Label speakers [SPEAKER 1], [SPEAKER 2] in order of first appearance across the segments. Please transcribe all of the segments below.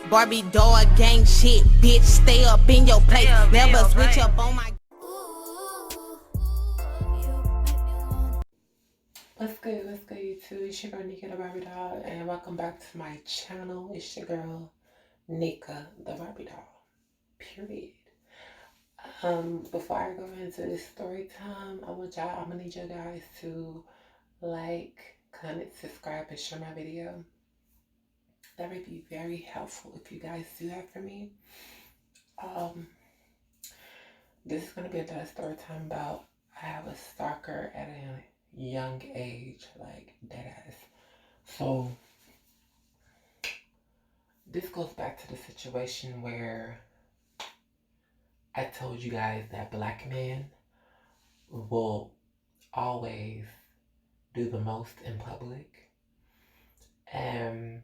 [SPEAKER 1] Barbie doll gang shit, bitch. Stay up in your place. Never switch up on my.
[SPEAKER 2] What's good YouTube? It's your girl Nika the Barbie doll, and welcome back to my channel. It's your girl Nika the Barbie doll. Period. Before I go into this story time, I'm gonna need you guys to like, comment, subscribe, and share my video. That would be very helpful if you guys do that for me. This is gonna be another story time about I have a stalker at a young age, like deadass. So this goes back to the situation where I told you guys that black men will always do the most in public. And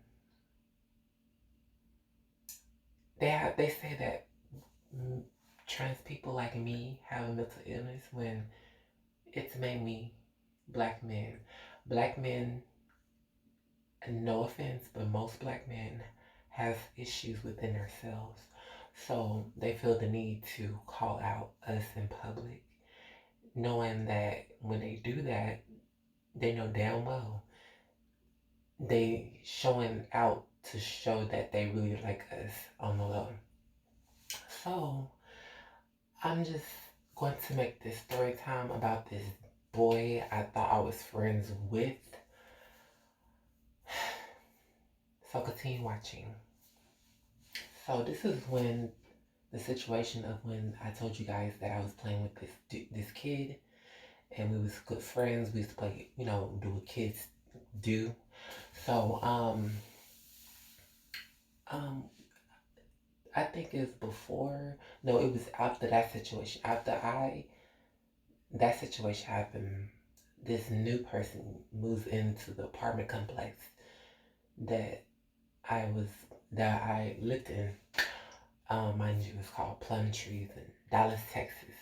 [SPEAKER 2] they say that trans people like me have a mental illness when it's mainly black men. Black men, no offense, but most black men have issues within themselves. So they feel the need to call out us in public, knowing that when they do that, they know damn well they showing out to show that they really like us on the low. So I'm just going to make this story time about this boy I thought I was friends with. So continue watching. So this is when the situation of when I told you guys that I was playing with this kid, and we was good friends. We used to play, do what kids do. So I think it's before. No, it was after that situation. After that situation happened, this new person moves into the apartment complex that I lived in. Mind you, it's called Plum Trees in Dallas, Texas.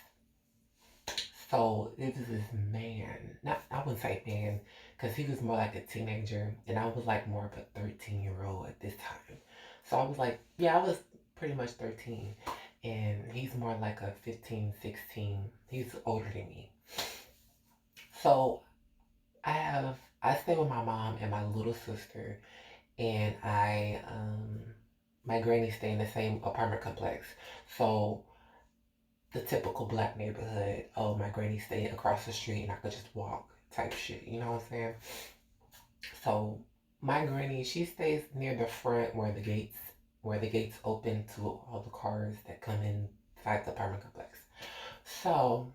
[SPEAKER 2] So it was this man, I wouldn't say man, because he was more like a teenager, and I was like more of a 13-year-old at this time. So I was like, yeah, I was pretty much 13, and he's more like a 15, 16. He's older than me. So I stay with my mom and my little sister, and my granny stay in the same apartment complex. So the typical black neighborhood, oh, my granny stayed across the street and I could just walk type shit, you know what I'm saying? So my granny, she stays near the front where the gates open to all the cars that come inside the apartment complex. So,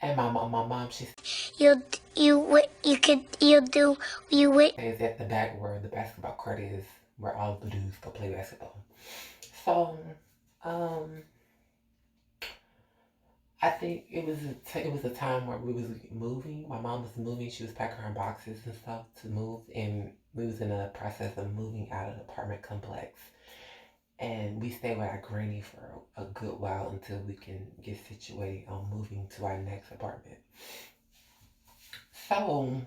[SPEAKER 2] and my mom, she stays at the back where the basketball court is, where all the dudes go play basketball. So, I think it was a time where we was moving. My mom was moving. She was packing her boxes and stuff to move, and we was in the process of moving out of the apartment complex. And we stayed with our granny for a good while until we can get situated on moving to our next apartment. So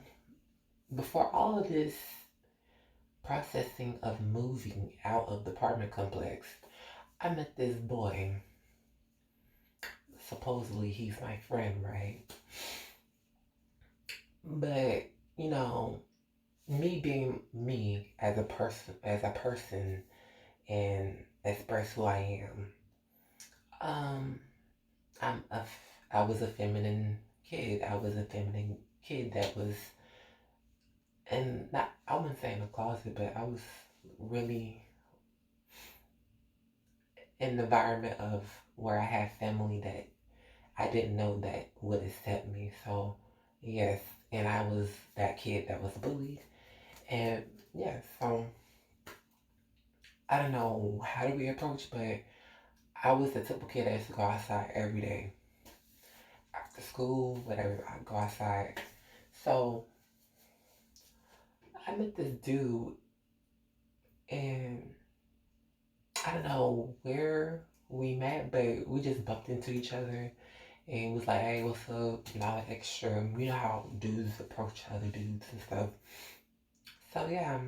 [SPEAKER 2] before all of this processing of moving out of the apartment complex, I met this boy. Supposedly he's my friend, right? But me being me as a person and express who I am. I was a feminine kid. I was a feminine kid that was, and not, I wouldn't say in the closet, but I was really in the environment of where I had family that I didn't know that would accept me. So yes, and I was that kid that was bullied. And yeah, so I don't know how do we approach, but I was the typical kid that used to go outside every day. After school, whatever, I'd go outside. So I met this dude, and I don't know where we met, but we just bumped into each other and was like, hey, what's up? And all that extra. You know how dudes approach other dudes and stuff. So yeah,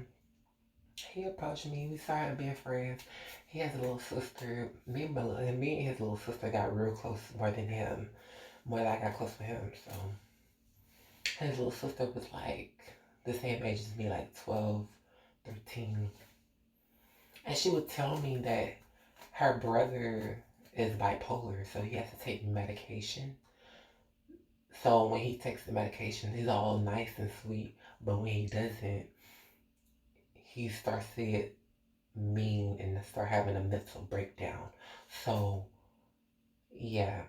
[SPEAKER 2] he approached me. We started being friends. He has a little sister. Me and his little sister got real close more than him. More than I got close with him. So his little sister was like the same age as me, like 12, 13. And she would tell me that her brother is bipolar, so he has to take medication. So when he takes the medication, he's all nice and sweet. But when he doesn't, he starts to get mean and start having a mental breakdown. So yeah,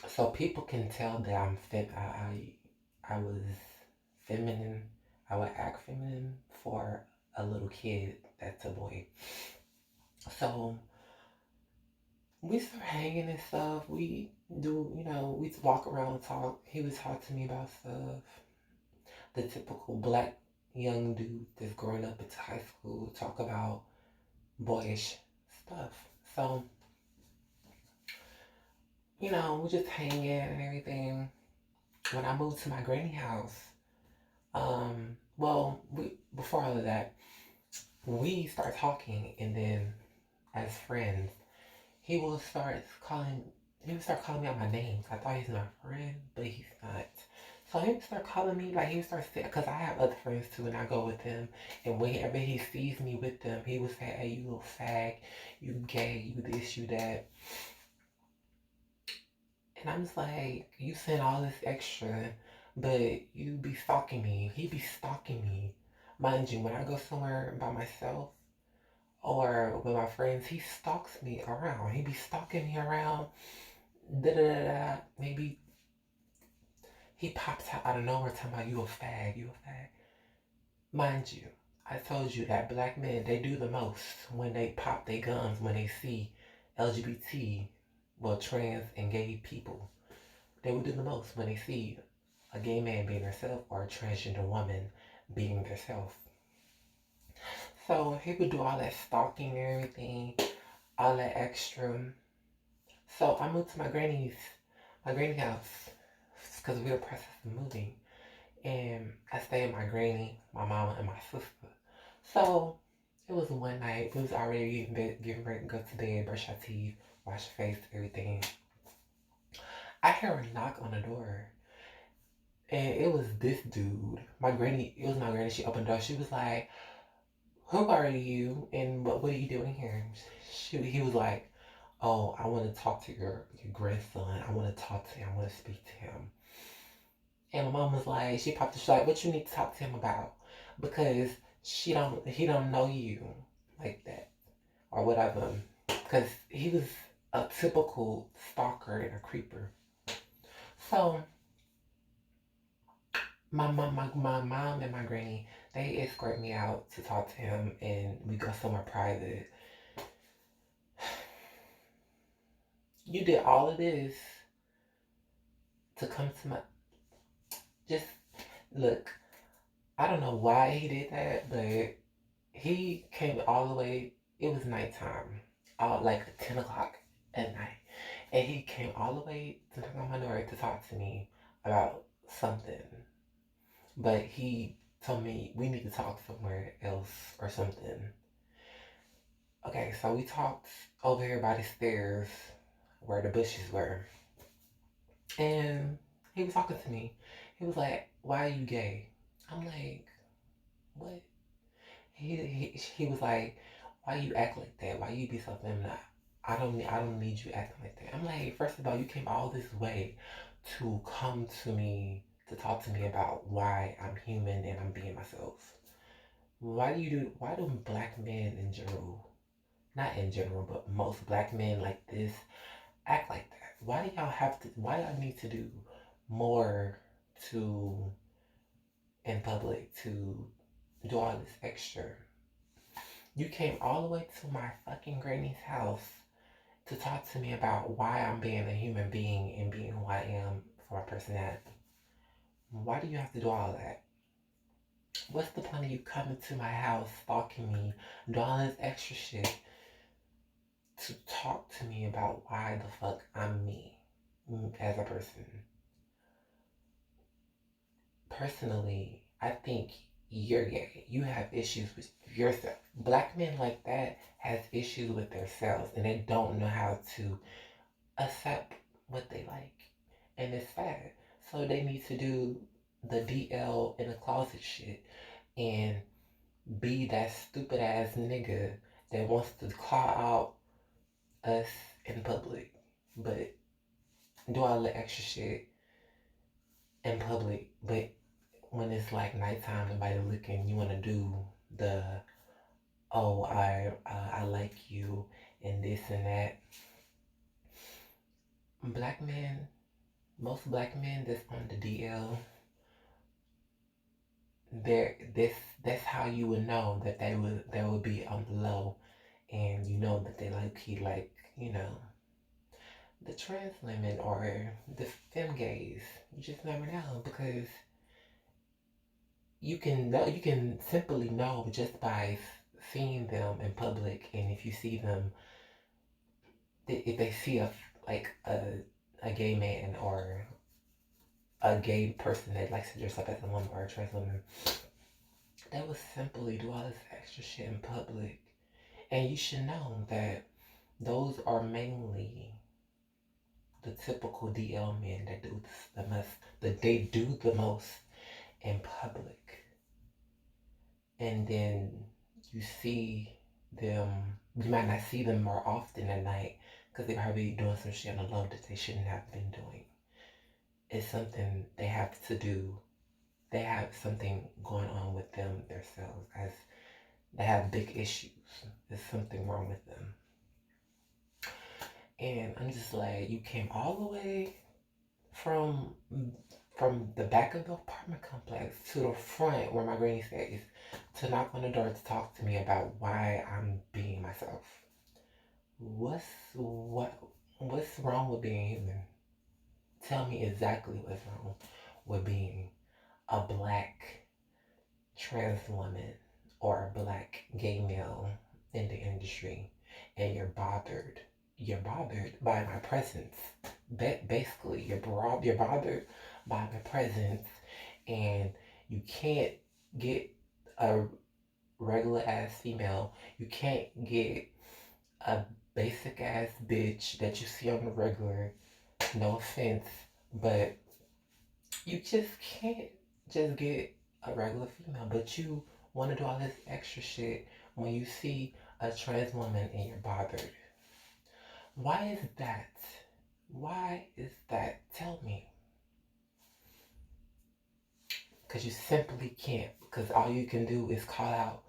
[SPEAKER 2] so people can tell that I was feminine. I would act feminine for a little kid that's a boy. So we start hanging and stuff. We do, we walk around, talk. He would talk to me about stuff. The typical black young dude that's growing up into high school talk about boyish stuff. So, we just hanging and everything. When I moved to my granny house, before all of that, we start talking, and then as friends, he will start calling. He would start calling me out my names. I thought he's my friend, but he's not. So he would start calling me, like he would start saying, because I have other friends too, and I go with them. And whenever he sees me with them, he would say, "Hey, you little fag, you gay, you this, you that." And I'm just like, you send all this extra, but you be stalking me. He be stalking me. Mind you, when I go somewhere by myself or with my friends, he stalks me around. He be stalking me around. Da da da da. Maybe he pops out of nowhere talking about you a fag, you a fag. Mind you, I told you that black men, they do the most when they pop their guns when they see LGBT, trans and gay people. They would do the most when they see a gay man being herself or a transgender woman being herself. So he would do all that stalking and everything, all that extra. So I moved to my granny house, because we were process of moving. And I stayed with my granny, my mama, and my sister. So it was one night. We was already getting ready to go to bed, brush our teeth, wash your face, everything. I hear a knock on the door. And it was this dude. It was my granny. She opened the door. She was like, "Who are you? And what are you doing here?" He was like, "Oh, I want to talk to your grandson. I want to talk to him. I want to speak to him." And my mom was like, she popped the shit like, "What you need to talk to him about?" Because he don't know you like that or whatever. Because he was a typical stalker and a creeper. So my mom and my granny, they escort me out to talk to him, and we go somewhere private. You did all of this to come to my, just look, I don't know why he did that, but he came all the way, it was nighttime, like 10 o'clock at night, and he came all the way to knock on my door to talk to me about something. But he told me we need to talk somewhere else or something. Okay, so we talked over here by the stairs where the bushes were. And he was talking to me. He was like, "Why are you gay?" I'm like, "What?" He was like, "Why you act like that? Why you be so feminine? I don't need you acting like that." I'm like, "First of all, you came all this way to come to me to talk to me about why I'm human and I'm being myself. Why do black men in general, not in general, but most black men like this act like that? Why do y'all need to do more to, in public, to do all this extra? You came all the way to my fucking granny's house to talk to me about why I'm being a human being and being who I am for my personality. Why do you have to do all that? What's the point of you coming to my house, stalking me, doing all this extra shit to talk to me about why the fuck I'm me as a person?" Personally, I think you're gay. You have issues with yourself. Black men like that has issues with themselves and they don't know how to accept what they like. And it's sad. So they need to do the DL in the closet shit and be that stupid ass nigga that wants to call out us in public. But do all the extra shit in public. But when it's like nighttime, nobody looking, you want to do the, oh, I like you and this and that. Black men, most black men that's on the DL, that's how you would know that they would be on the low, and you know that they like the trans women or the femme gays. You just never know because you can simply know just by seeing them in public, and if you see them, if they see a gay man or a gay person that likes to dress up as a woman or a trans woman, they will simply do all this extra shit in public. And you should know that those are mainly the typical DL men that do the most, that they do the most in public. And then you see them, you might not see them more often at night because they're probably doing some shit on the low that they shouldn't have been doing. It's something they have to do. They have something going on with them themselves, as they have big issues. There's something wrong with them. And I'm just like, you came all the way from the back of the apartment complex to the front where my granny stays to knock on the door to talk to me about why I'm being myself. What's wrong with being human? Tell me exactly what's wrong with being a black trans woman or a black gay male in the industry, and you're bothered by my presence. Basically, you're bothered by my presence, and you can't get a regular ass female. You can't get a basic ass bitch that you see on the regular. No offense, but you just can't just get a regular female. But you want to do all this extra shit when you see a trans woman and you're bothered. Why is that? Why is that? Tell me. Because you simply can't. Because all you can do is call out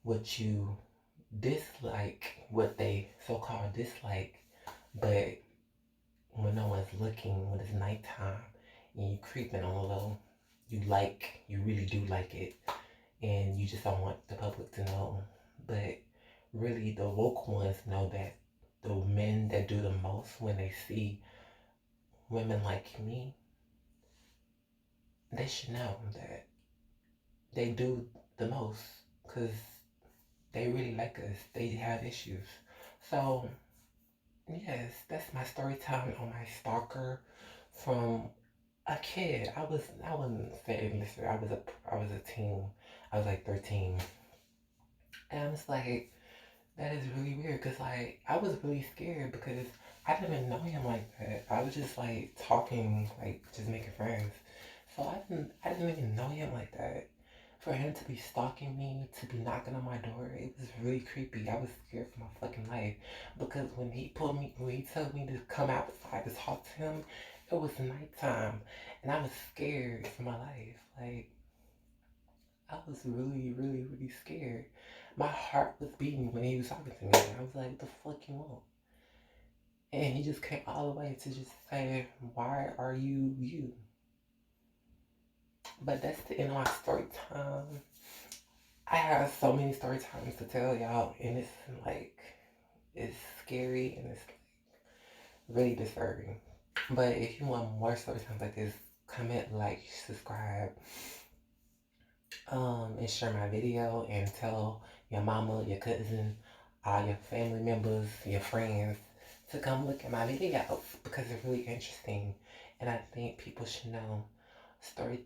[SPEAKER 2] what you dislike, what they so-called dislike. But when no one's looking, when it's nighttime, and you creeping on the low, you really do like it. And you just don't want the public to know. But really, the woke ones know that the men that do the most when they see women like me, they should know that they do the most because they really like us. They have issues. So, yes, that's my story time on my stalker from a kid. I wouldn't say this. I was a teen. I was like 13. And I'm just like, that is really weird because like I was really scared because I didn't even know him like that. I was just like talking, like just making friends. So I didn't even know him like that. For him to be stalking me, to be knocking on my door, it was really creepy. I was scared for my fucking life because when he told me to come outside to talk to him, it was nighttime and I was scared for my life. Like I was really, really, really scared. My heart was beating when he was talking to me. I was like, what the fuck you want? And he just came all the way to just say, why are you you? But that's the end of my story time. I have so many story times to tell y'all, and it's scary and it's really disturbing. But if you want more story times like this, comment, like, subscribe, and share my video and tell your mama, your cousin, all your family members, your friends to come look at my videos because it's really interesting and I think people should know story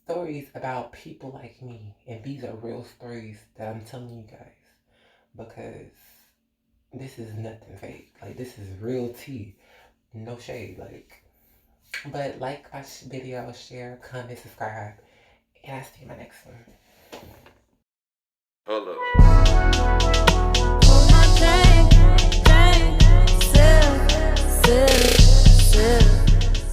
[SPEAKER 2] stories about people like me. And these are real stories that I'm telling you guys. Because this is nothing fake. Like, this is real tea. No shade. But like my video, share, comment, subscribe. And I'll see you in my next one.
[SPEAKER 3] Hold up.